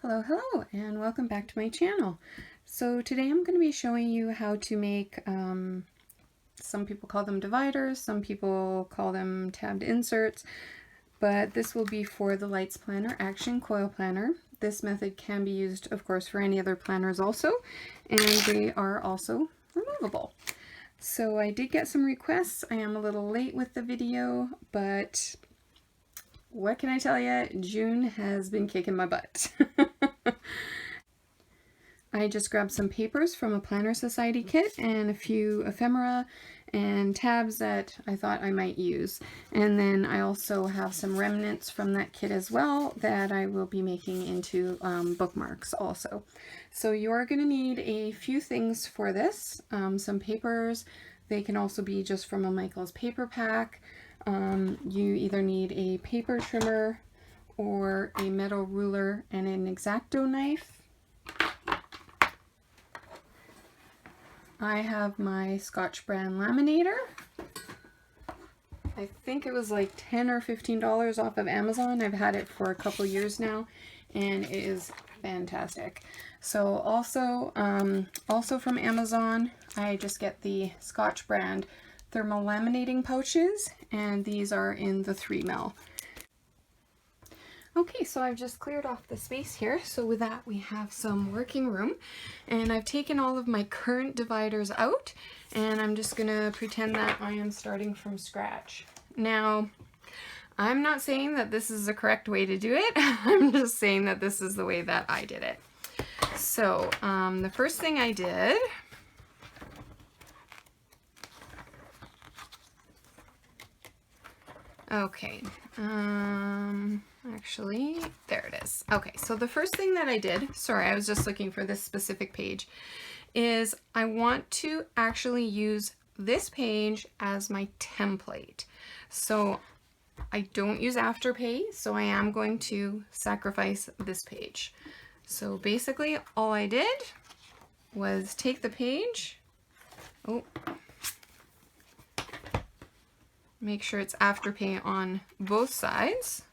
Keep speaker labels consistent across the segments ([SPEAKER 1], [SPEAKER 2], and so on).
[SPEAKER 1] Hello, hello, and welcome back to my channel. So today I'm going to be showing you how to make, some people call them dividers, some people call them tabbed inserts, but this will be for the Lights Planner Action Coil Planner. This method can be used, of course, for any other planners also, and they are also removable. So I did get some requests. I am a little late with the video, but what can I tell you? June has been kicking my butt. I just grabbed some papers from a Planner Society kit and a few ephemera and tabs that I thought I might use. And then I also have some remnants from that kit as well that I will be making into bookmarks also. So you're going to need a few things for this. Some papers. They can also be just from a Michael's paper pack. You either need a paper trimmer or a metal ruler and an X-Acto knife. I have my Scotch brand laminator. I think it was like $10 or $15 off of Amazon. I've had it for a couple years now and it is fantastic. So also from Amazon, I just get the Scotch brand thermal laminating pouches, and these are in the 3mm. Okay, so I've just cleared off the space here. So with that, we have some working room, and I've taken all of my current dividers out, and I'm just gonna pretend that I am starting from scratch. Now, I'm not saying that this is the correct way to do it. I'm just saying that this is the way that I did it. So the first thing I did actually, there it is. Okay, so the first thing that I did, sorry, I was just looking for this specific page, is I want to actually use this page as my template. So I don't use Afterpay, so I am going to sacrifice this page. So basically all I did was take the page, make sure it's Afterpay on both sides.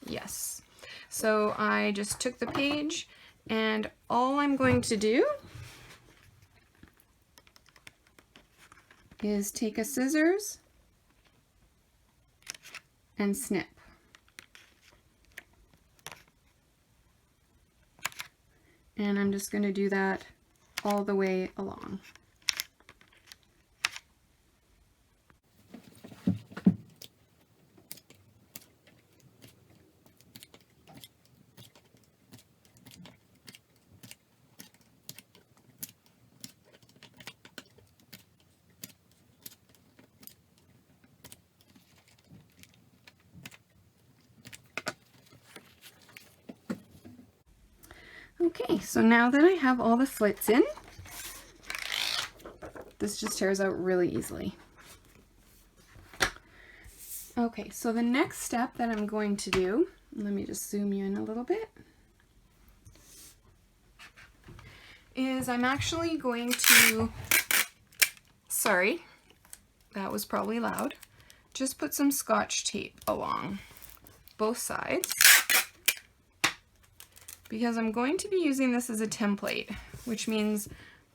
[SPEAKER 1] Yes. So I just took the page, and all I'm going to do is take a scissors and snip. And I'm just going to do that all the way along. Okay, so now that I have all the slits in, this just tears out really easily. Okay, so the next step that I'm going to do, let me just zoom you in a little bit, is I'm actually going to, sorry, that was probably loud, just put some Scotch tape along both sides, because I'm going to be using this as a template, which means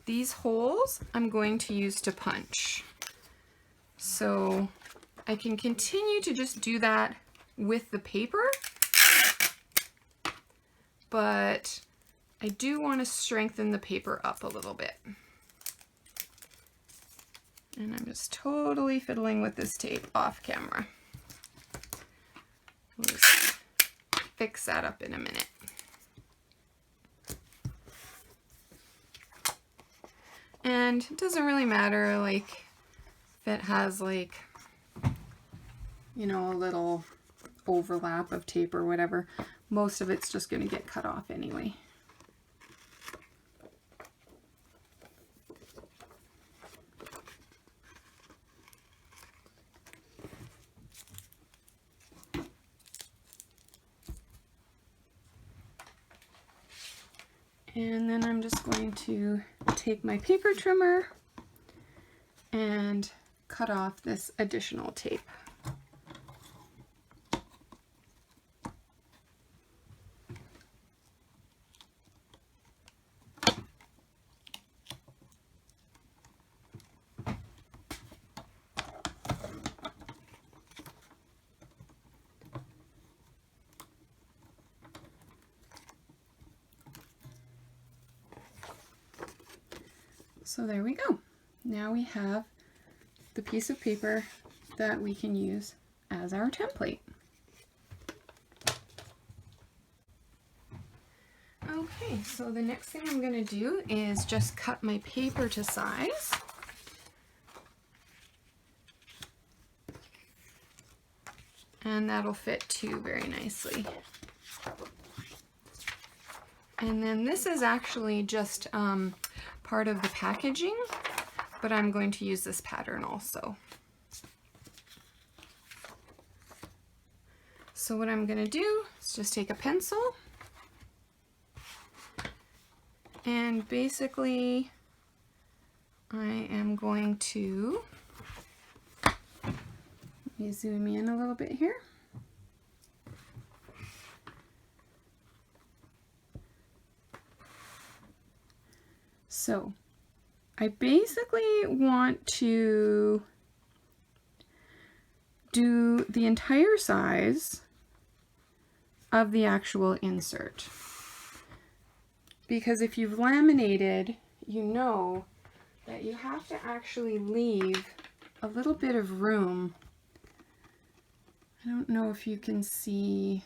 [SPEAKER 1] these holes I'm going to use to punch. So I can continue to just do that with the paper, but I do want to strengthen the paper up a little bit. And I'm just totally fiddling with this tape off camera. We'll just fix that up in a minute. And it doesn't really matter, like, if it has, like, you know, a little overlap of tape or whatever. Most of it's just going to get cut off anyway. And then I'm just going to take my paper trimmer and cut off this additional tape. So there we go. Now we have the piece of paper that we can use as our template. Okay, so the next thing I'm going to do is just cut my paper to size. And that'll fit too very nicely. And then this is actually just part of the packaging, but I'm going to use this pattern also. So what I'm going to do is just take a pencil and basically I am going to, let me zoom in a little bit here. So I basically want to do the entire size of the actual insert. Because if you've laminated, you know that you have to actually leave a little bit of room. I don't know if you can see.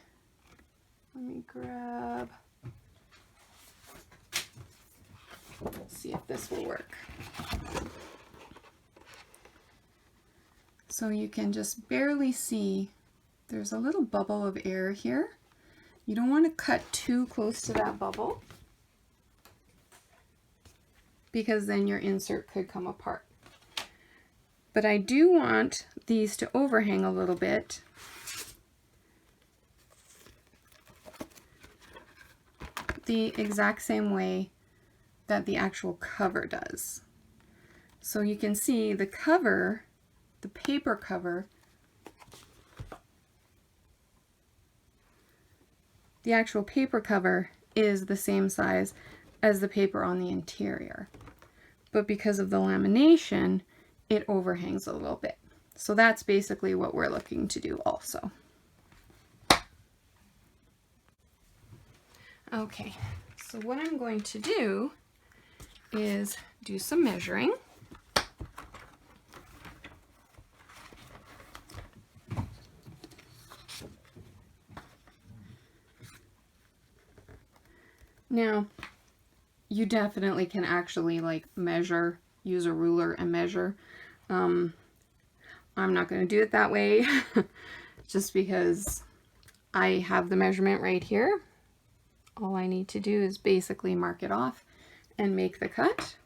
[SPEAKER 1] Let me grab. Let's see if this will work. So you can just barely see there's a little bubble of air here. You don't want to cut too close to that bubble, because then your insert could come apart. But I do want these to overhang a little bit. The exact same way that the actual cover does. So you can see the cover, the paper cover, the actual paper cover is the same size as the paper on the interior. But because of the lamination, it overhangs a little bit. So that's basically what we're looking to do also. Okay, so what I'm going to do is do some measuring. Now, you definitely can actually measure, use a ruler and measure. I'm not going to do it that way just because I have the measurement right here. All I need to do is basically mark it off and make the cut.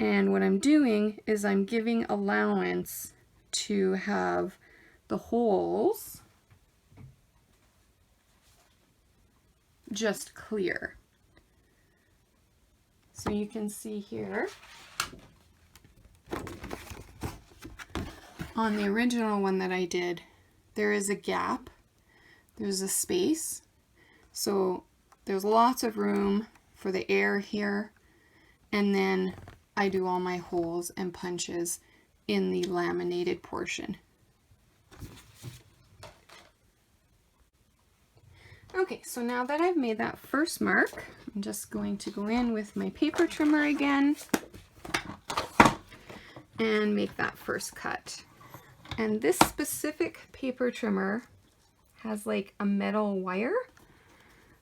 [SPEAKER 1] And what I'm doing is I'm giving allowance to have the holes just clear. So you can see here on the original one that I did, there is a gap, there's a space, so there's lots of room for the air here, and then I do all my holes and punches in the laminated portion. Okay, so now that I've made that first mark, I'm just going to go in with my paper trimmer again and make that first cut. And this specific paper trimmer has like a metal wire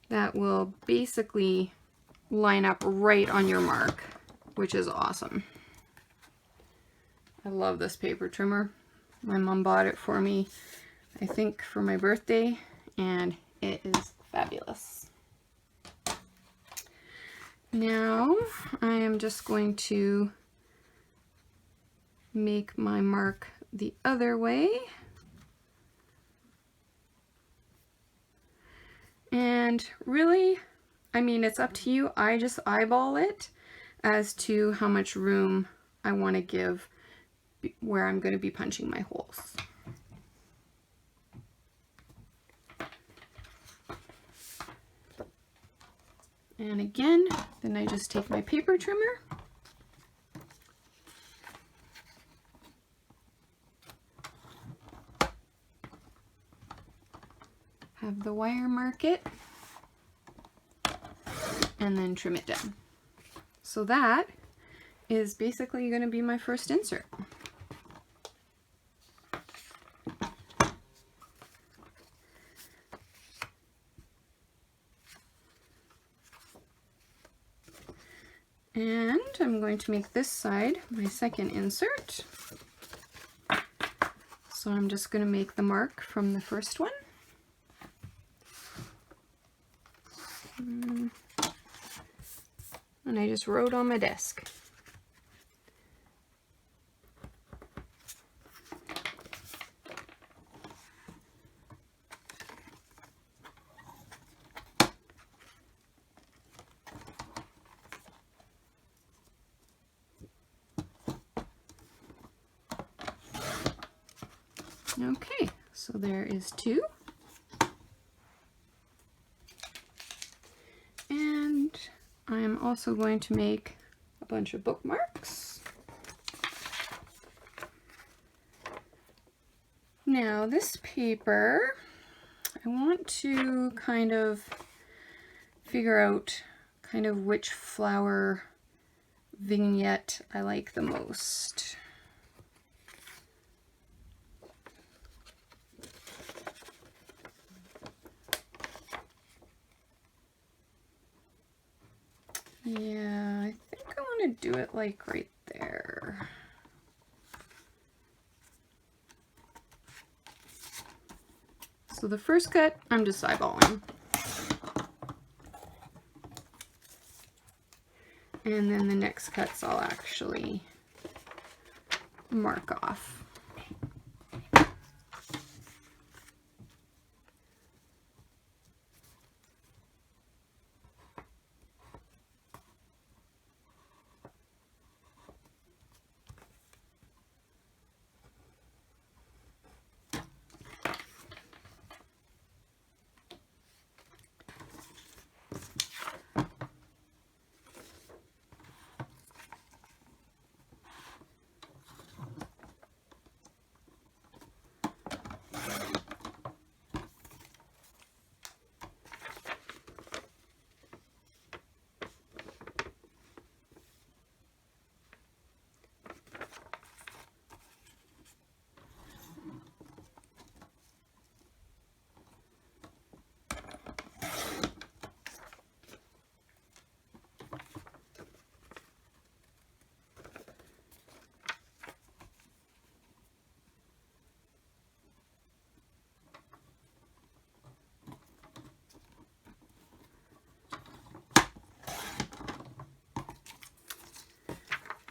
[SPEAKER 1] that will basically line up right on your mark, which is awesome. I love this paper trimmer. My mom bought it for me, I think for my birthday, and it is fabulous. Now I am just going to make my mark the other way. And really, I mean, it's up to you. I just eyeball it as to how much room I want to give where I'm going to be punching my holes. And again, then I just take my paper trimmer have the wire mark it, and then trim it down. So that is basically going to be my first insert. And I'm going to make this side my second insert. So I'm just going to make the mark from the first one. And I just wrote on my desk. Okay, so there is 2. And I'm also going to make a bunch of bookmarks. Now this paper, I want to kind of figure out kind of which flower vignette I like the most. Yeah, I think I want to do it like right there. So the first cut, I'm just eyeballing. And then the next cuts I'll actually mark off.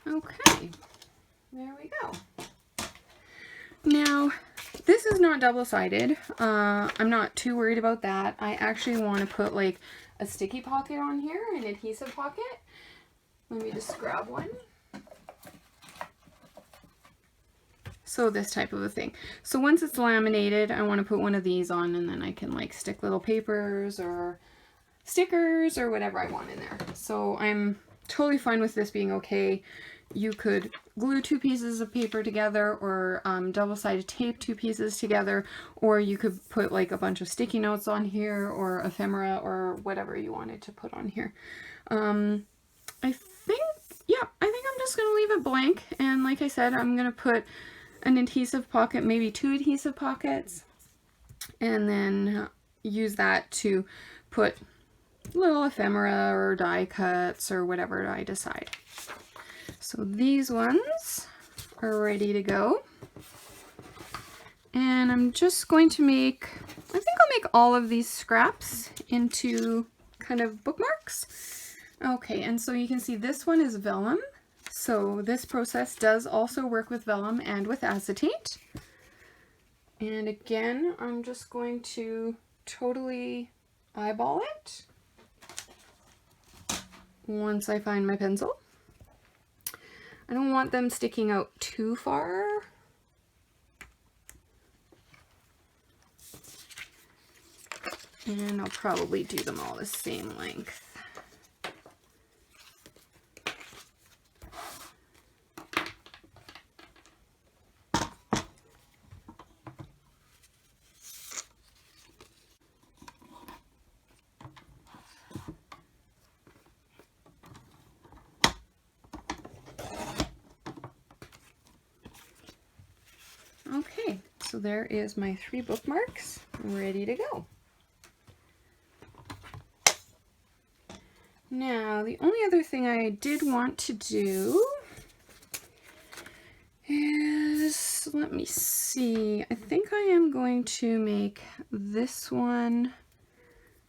[SPEAKER 1] Okay, there we go. Now, this is not double-sided. I'm not too worried about that. I actually want to put like a sticky pocket on here, an adhesive pocket. Let me just grab one. So this type of a thing. So once it's laminated, I want to put one of these on, and then I can like stick little papers or stickers or whatever I want in there. So I'm totally fine with this being okay. You could glue 2 pieces of paper together, or double-sided tape 2 pieces together, or you could put like a bunch of sticky notes on here, or ephemera, or whatever you wanted to put on here. I think I'm just going to leave it blank, and like I said, I'm going to put an adhesive pocket, maybe 2 adhesive pockets, and then use that to put little ephemera or die cuts or whatever I decide. So these ones are ready to go. And I'm just going to make, I think I'll make all of these scraps into kind of bookmarks. Okay, and so you can see this one is vellum. So this process does also work with vellum and with acetate. And again, I'm just going to totally eyeball it once I find my pencil. I don't want them sticking out too far. And I'll probably do them all the same length. So there is my 3 bookmarks ready to go. Now, the only other thing I did want to do is, let me see, I think I am going to make this one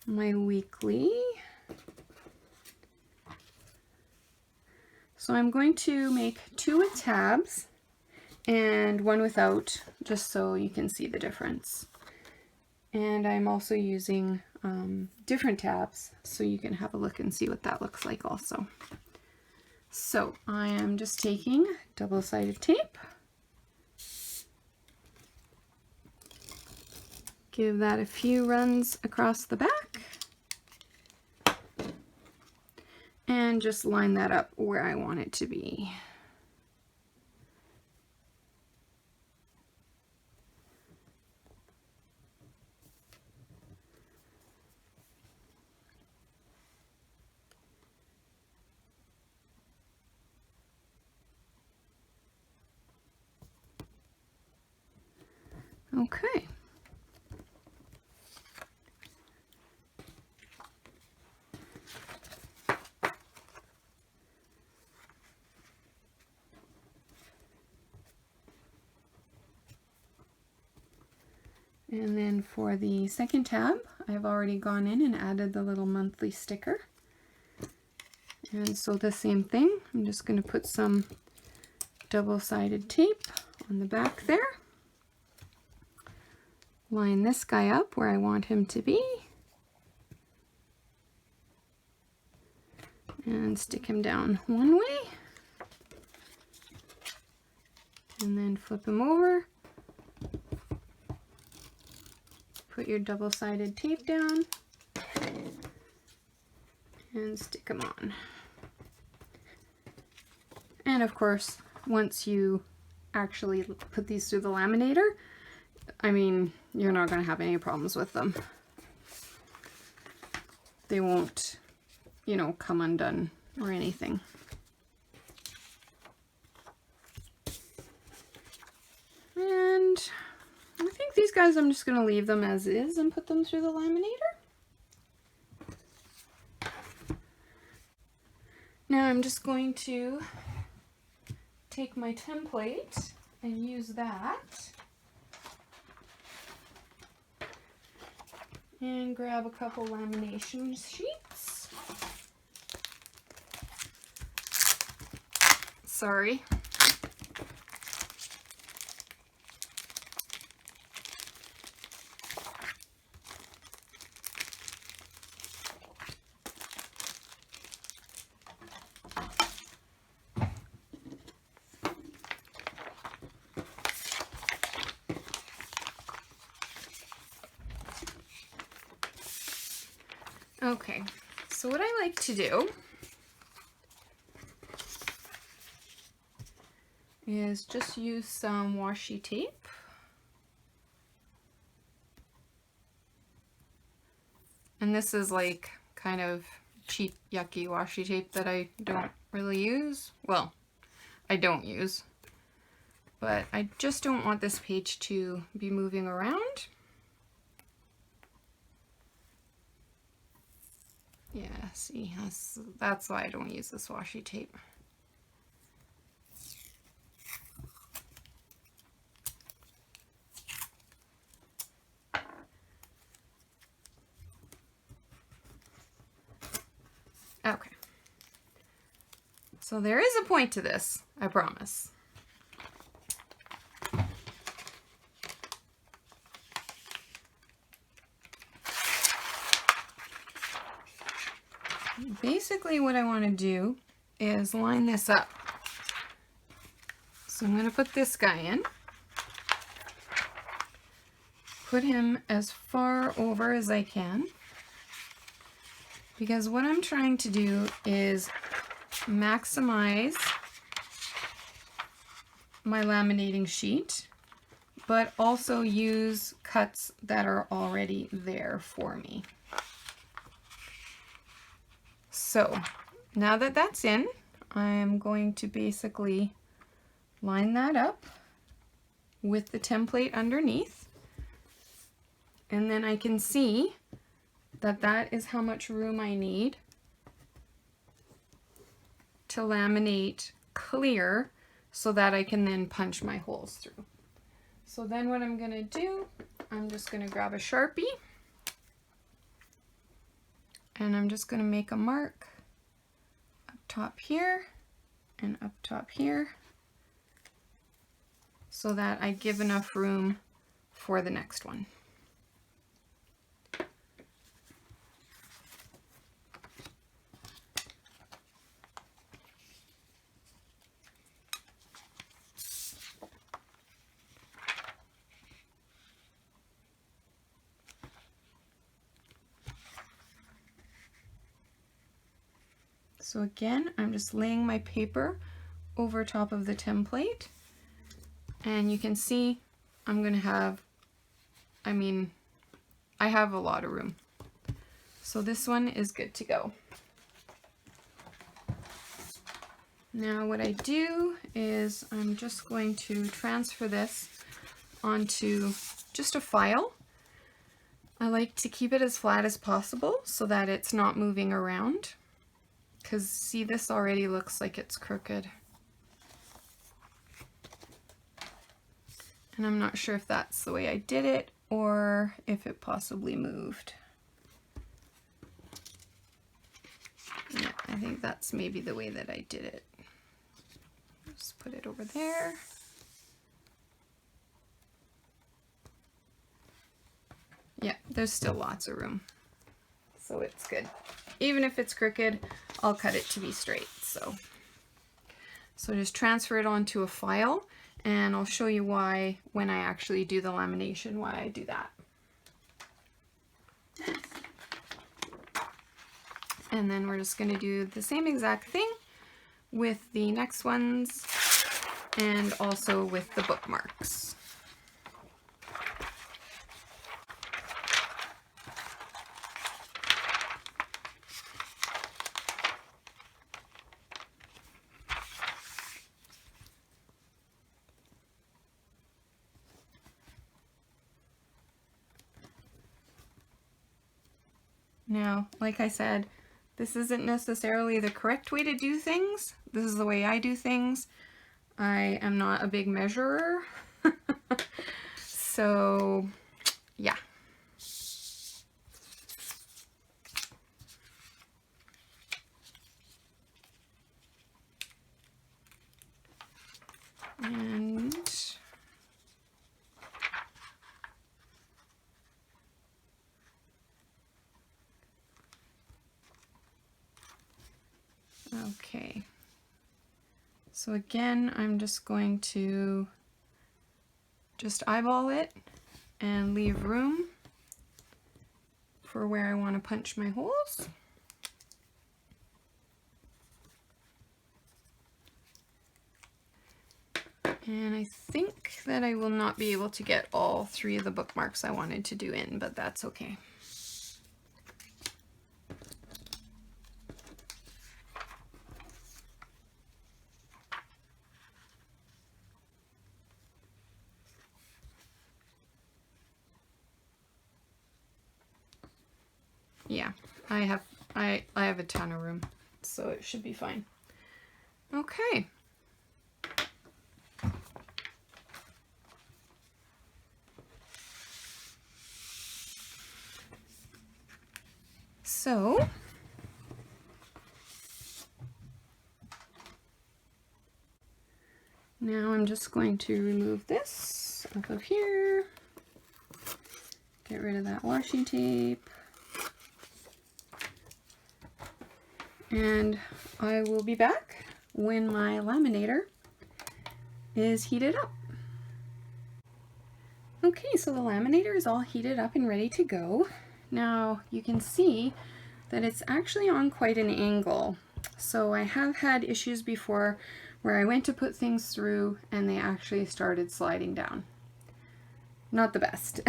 [SPEAKER 1] my weekly. So I'm going to make 2 with tabs and 1 without, just so you can see the difference. And I'm also using different tabs so you can have a look and see what that looks like also. So I am just taking double-sided tape, give that a few runs across the back, and just line that up where I want it to be. Okay. And then for the second tab, I've already gone in and added the little monthly sticker. And so the same thing, I'm just going to put some double-sided tape on the back there. Line this guy up where I want him to be. And stick him down one way. And then flip him over. Put your double-sided tape down. And stick them on. And of course, once you actually put these through the laminator, I mean, you're not going to have any problems with them. They won't, you know, come undone or anything. And I think these guys, I'm just going to leave them as is and put them through the laminator. Now I'm just going to take my template and use that. And grab a couple lamination sheets. Sorry. Okay, so what I like to do is just use some washi tape. And this is like kind of cheap, yucky washi tape that I don't really use. Well, I don't use. But I just don't want this page to be moving around. Yeah, see, that's why I don't use this washi tape. Okay. So there is a point to this, I promise. Basically what I want to do is line this up. So I'm going to put this guy in. Put him as far over as I can. Because what I'm trying to do is maximize my laminating sheet, but also use cuts that are already there for me. So now that that's in, I'm going to basically line that up with the template underneath. And then I can see that that is how much room I need to laminate clear so that I can then punch my holes through. So then what I'm going to do, I'm just going to grab a Sharpie and I'm just going to make a mark up top here and up top here so that I give enough room for the next one. So again, I'm just laying my paper over top of the template, and you can see I'm going to have, I have a lot of room. So this one is good to go. Now what I do is I'm just going to transfer this onto just a file. I like to keep it as flat as possible so that it's not moving around. Because see, this already looks like it's crooked. And I'm not sure if that's the way I did it or if it possibly moved. Yeah, I think that's maybe the way that I did it. Just put it over there. Yeah, there's still lots of room. So it's good. Even if it's crooked, I'll cut it to be straight. So just transfer it onto a file, and I'll show you why when I actually do the lamination, why I do that. And then we're just going to do the same exact thing with the next ones and also with the bookmarks. Now, like I said, this isn't necessarily the correct way to do things. This is the way I do things. I am not a big measurer. So, yeah. And okay, so again, I'm just going to just eyeball it and leave room for where I want to punch my holes. And I think that I will not be able to get all 3 of the bookmarks I wanted to do in, but that's okay. Yeah, I have a ton of room, so it should be fine. Okay. So now I'm just going to remove this off of here, get rid of that washi tape, and I will be back when my laminator is heated up. Okay, so the laminator is all heated up and ready to go. Now you can see that it's actually on quite an angle. So I have had issues before where I went to put things through and they actually started sliding down. Not the best.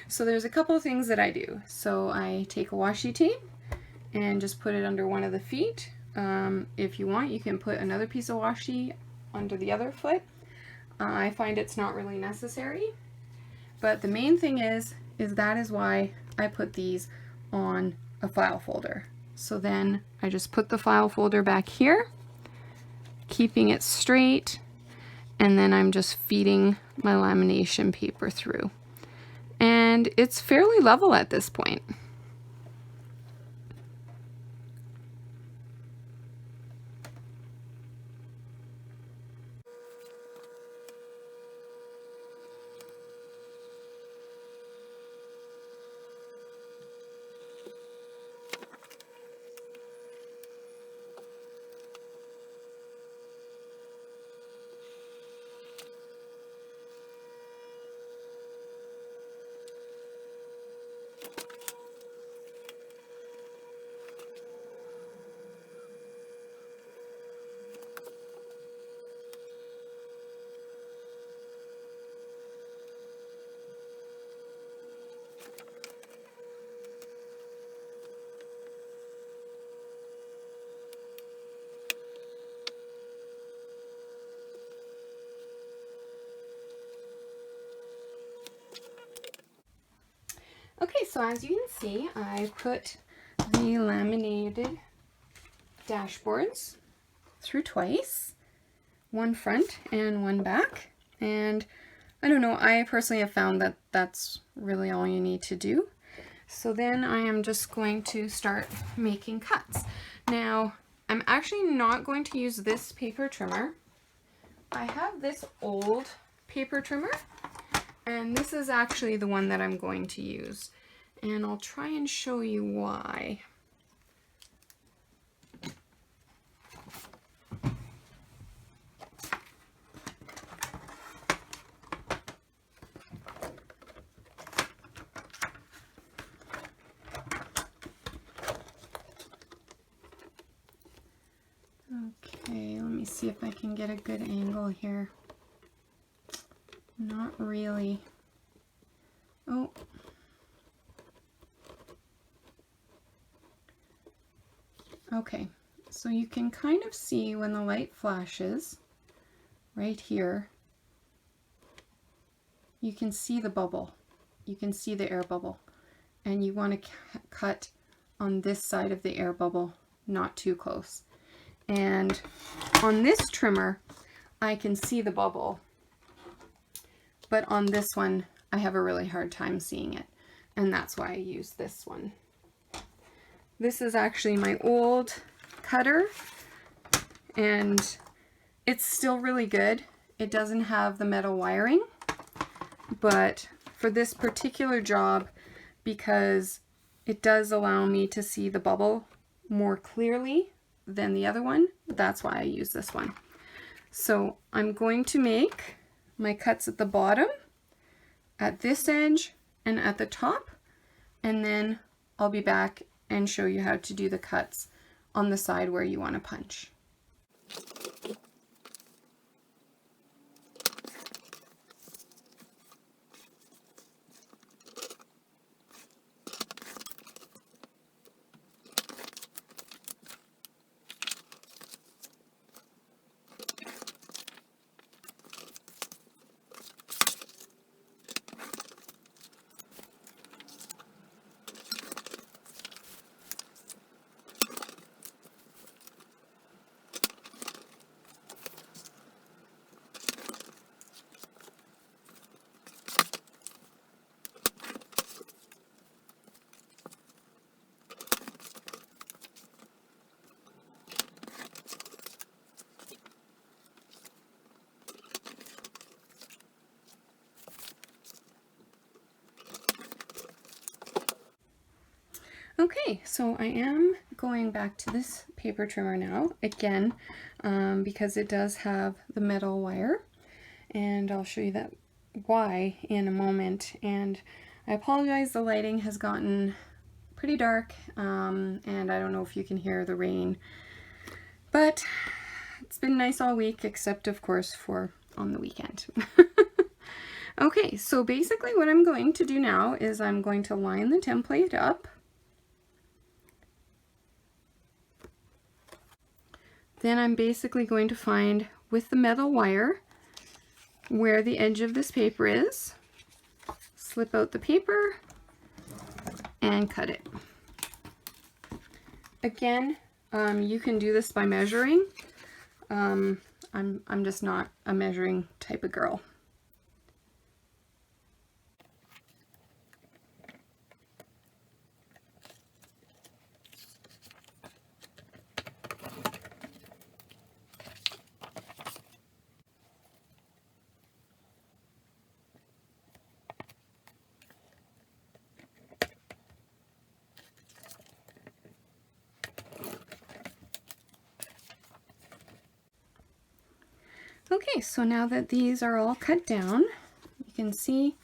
[SPEAKER 1] So there's a couple of things that I do. So I take a washi tape and just put it under one of the feet. If you want, you can put another piece of washi under the other foot. I find it's not really necessary, but the main thing is that is why I put these on a file folder. So then I just put the file folder back here, keeping it straight, and then I'm just feeding my lamination paper through. And it's fairly level at this point. Okay, so as you can see, I put the laminated dashboards through twice, one front and one back, and I don't know, I personally have found that that's really all you need to do. So then I am just going to start making cuts. Now, I'm actually not going to use this paper trimmer. I have this old paper trimmer, and this is actually the one that I'm going to use. And I'll try and show you why. Okay, let me see if I can get a good angle here. Not really. Oh. Okay, so you can kind of see when the light flashes right here, you can see the bubble. You can see the air bubble. And you want to cut on this side of the air bubble, not too close. And on this trimmer, I can see the bubble. But on this one, I have a really hard time seeing it. And that's why I use this one. This is actually my old cutter, and it's still really good. It doesn't have the metal wiring, but for this particular job, because it does allow me to see the bubble more clearly than the other one, that's why I use this one. So I'm going to make my cuts at the bottom, at this edge, and at the top, and then I'll be back and show you how to do the cuts on the side where you want to punch. Okay, so I am going back to this paper trimmer now, again, because it does have the metal wire, and I'll show you that why in a moment. And I apologize, the lighting has gotten pretty dark, and I don't know if you can hear the rain, but it's been nice all week, except of course for on the weekend. Okay, so basically what I'm going to do now is I'm going to line the template up. Then I'm basically going to find, with the metal wire, where the edge of this paper is, slip out the paper, and cut it. Again, you can do this by measuring. I'm just not a measuring type of girl. Okay, so now that these are all cut down, you can see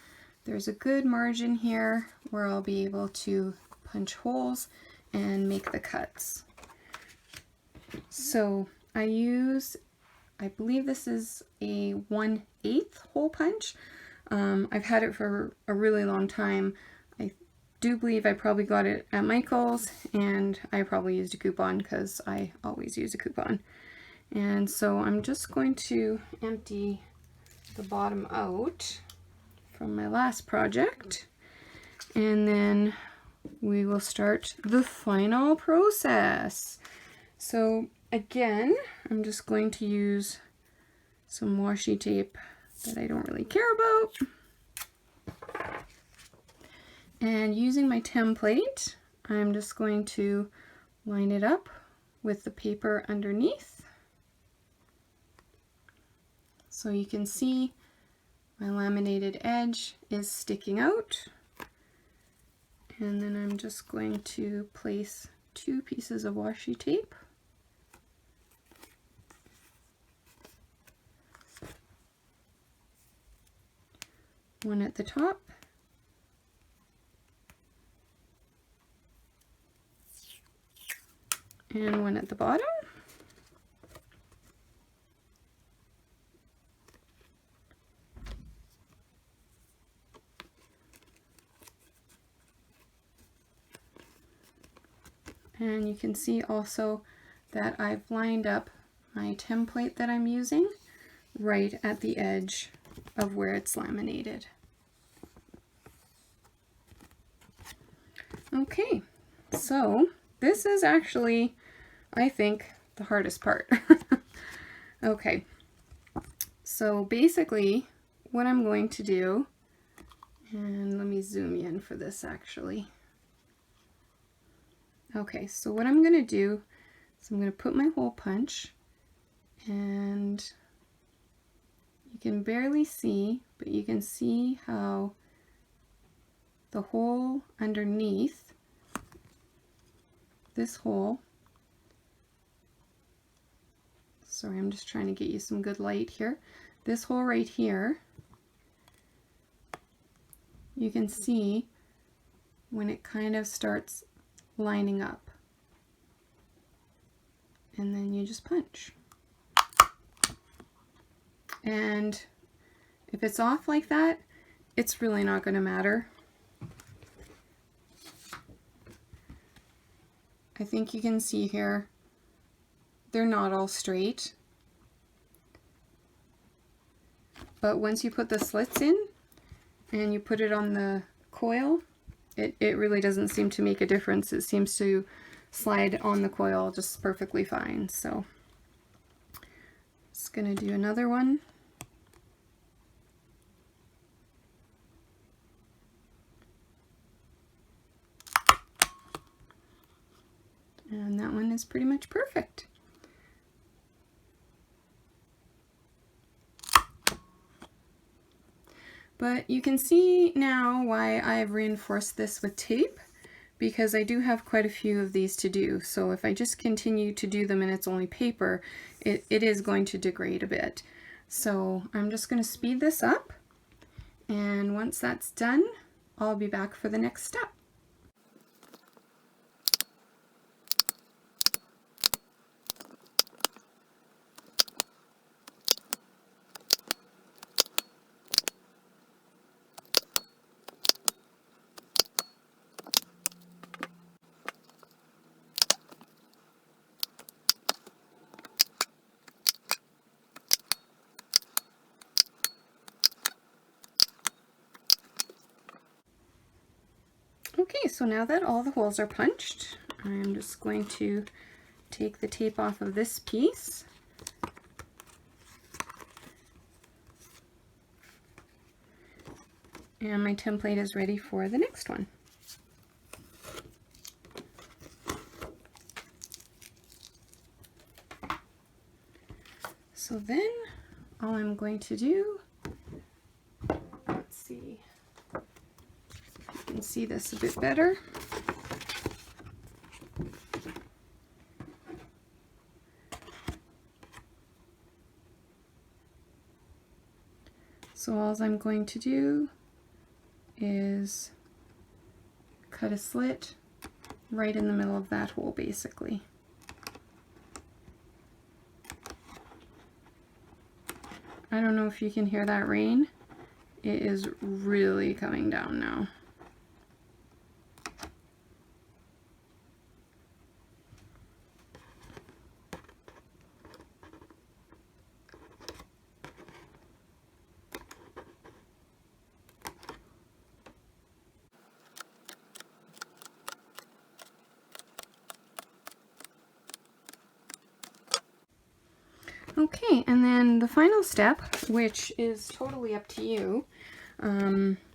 [SPEAKER 1] there's a good margin here where I'll be able to punch holes and make the cuts. So I believe this is a 1/8 hole punch. I've had it for a really long time. I do believe I probably got it at Michael's, and I probably used a coupon because I always use a coupon. And so I'm just going to empty the bottom out from my last project, and then we will start the final process. So again, I'm just going to use some washi tape that I don't really care about. And using my template, I'm just going to line it up with the paper underneath. So you can see my laminated edge is sticking out. And then I'm just going to place 2 pieces of washi tape. One at the top. And one at the bottom. And you can see also that I've lined up my template that I'm using right at the edge of where it's laminated. Okay, so this is actually, I think, the hardest part. Okay, so basically what I'm going to do, and let me zoom in for this actually. Okay, so what I'm going to do is I'm going to put my hole punch, and you can barely see, but you can see how the hole underneath this hole, sorry, I'm just trying to get you some good light here, this hole right here, you can see when it kind of starts lining up, and then you just punch. And if it's off like that, it's really not going to matter. I think you can see here, they're not all straight. But once you put the slits in and you put it on the coil, it really doesn't seem to make a difference. It seems to slide on the coil just perfectly fine. So just going to do another one. And that one is pretty much perfect. But you can see now why I've reinforced this with tape, because I do have quite a few of these to do. So if I just continue to do them and it's only paper, it is going to degrade a bit. So I'm just going to speed this up, and once that's done, I'll be back for the next step. Okay, so now that all the holes are punched, I'm just going to take the tape off of this piece. And my template is ready for the next one. So then all I'm going to do, let's see if you can see this a bit better. So all I'm going to do is cut a slit right in the middle of that hole, basically. I don't know if you can hear that rain. It is really coming down now. Okay, and then the final step, which is totally up to you,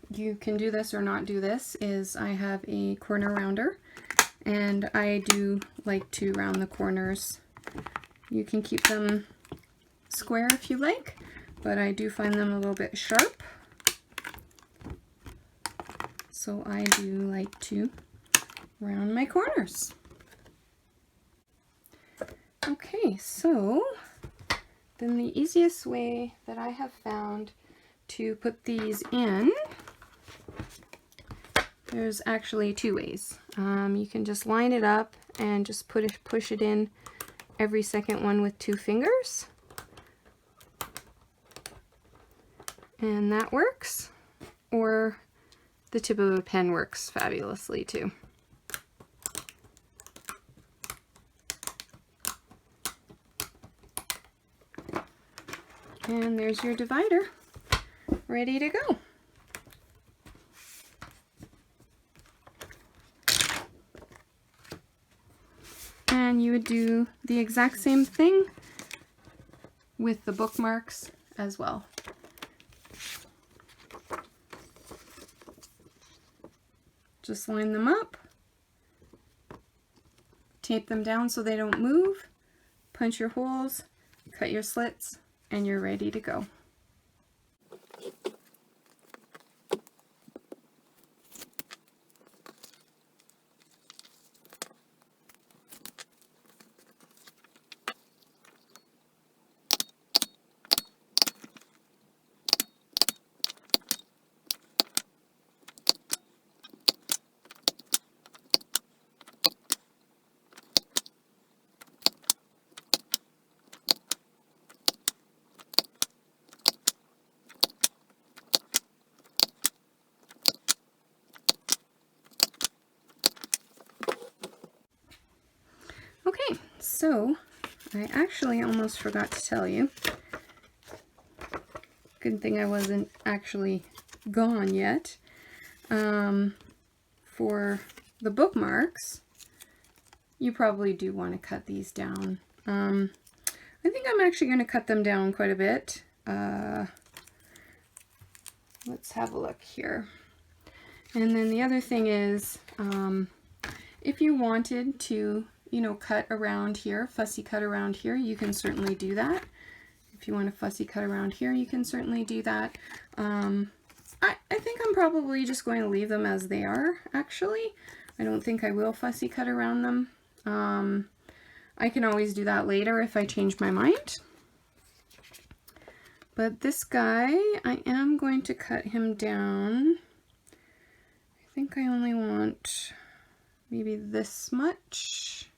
[SPEAKER 1] you can do this or not do this, is I have a corner rounder, and I do like to round the corners. You can keep them square if you like, but I do find them a little bit sharp, so I do like to round my corners. Okay, so then the easiest way that I have found to put these in, there's actually two ways. You can just line it up and just push it in every second one with 2 fingers. And that works. Or the tip of a pen works fabulously too. And there's your divider, ready to go. And you would do the exact same thing with the bookmarks as well. Just line them up, tape them down so they don't move, punch your holes, cut your slits, and you're ready to go. Okay, so I actually almost forgot to tell you. Good thing I wasn't actually gone yet. For the bookmarks, you probably do want to cut these down. I think I'm actually going to cut them down quite a bit. Let's have a look here. And then the other thing is, if you wanted to, cut around here, fussy cut around here, you can certainly do that. If you want to fussy cut around here, you can certainly do that. I think I'm probably just going to leave them as they are, actually. I don't think I will fussy cut around them. I can always do that later if I change my mind. But this guy, I am going to cut him down. I think I only want maybe this much,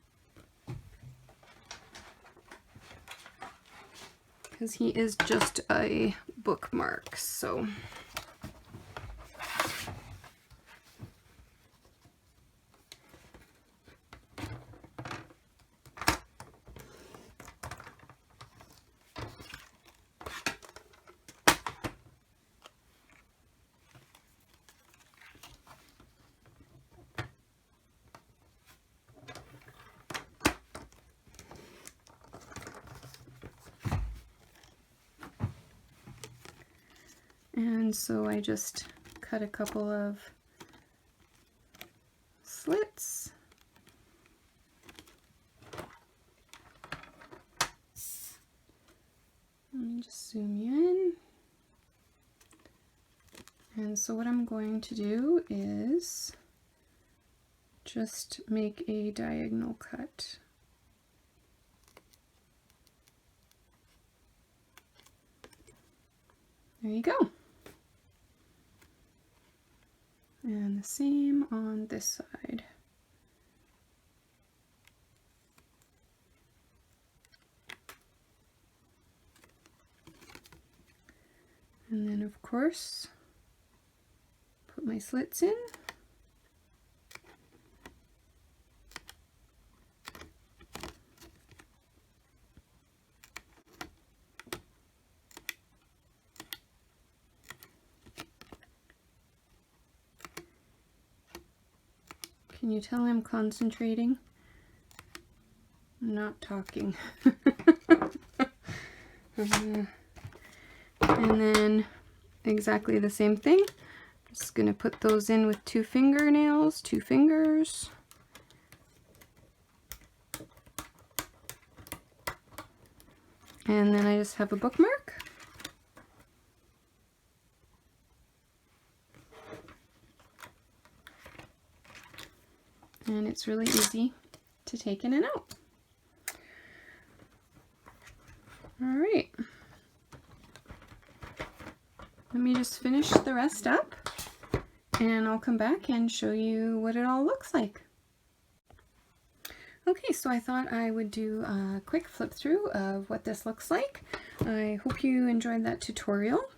[SPEAKER 1] because he is just a bookmark, so. And so I just cut a couple of slits. Let me just zoom you in. And so what I'm going to do is just make a diagonal cut. There you go. And the same on this side. And then of course, put my slits in. Can you tell I'm concentrating? I'm not talking. And then exactly the same thing. Just gonna put those in with 2 fingernails, 2 fingers. And then I just have a bookmark. And it's really easy to take in and out. All right. Let me just finish the rest up and I'll come back and show you what it all looks like. Okay, so I thought I would do a quick flip through of what this looks like. I hope you enjoyed that tutorial.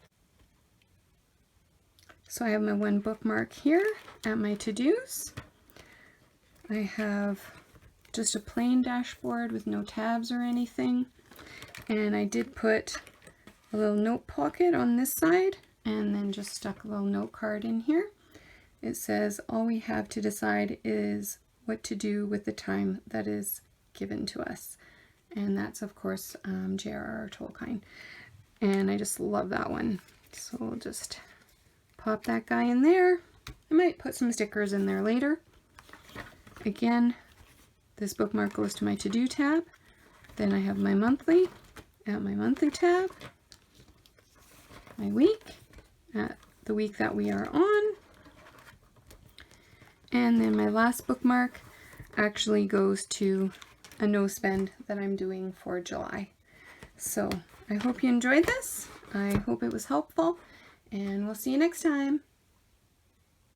[SPEAKER 1] So I have my one bookmark here at my to-dos. I have just a plain dashboard with no tabs or anything. And I did put a little note pocket on this side and then just stuck a little note card in here. It says, all we have to decide is what to do with the time that is given to us. And that's of course J.R.R. Tolkien. And I just love that one. So we'll just pop that guy in there. I might put some stickers in there later. Again, this bookmark goes to my to-do tab. Then I have my monthly at my monthly tab, my week at the week that we are on, and then my last bookmark actually goes to a no spend that I'm doing for July. So I hope you enjoyed this. I hope it was helpful, and we'll see you next time.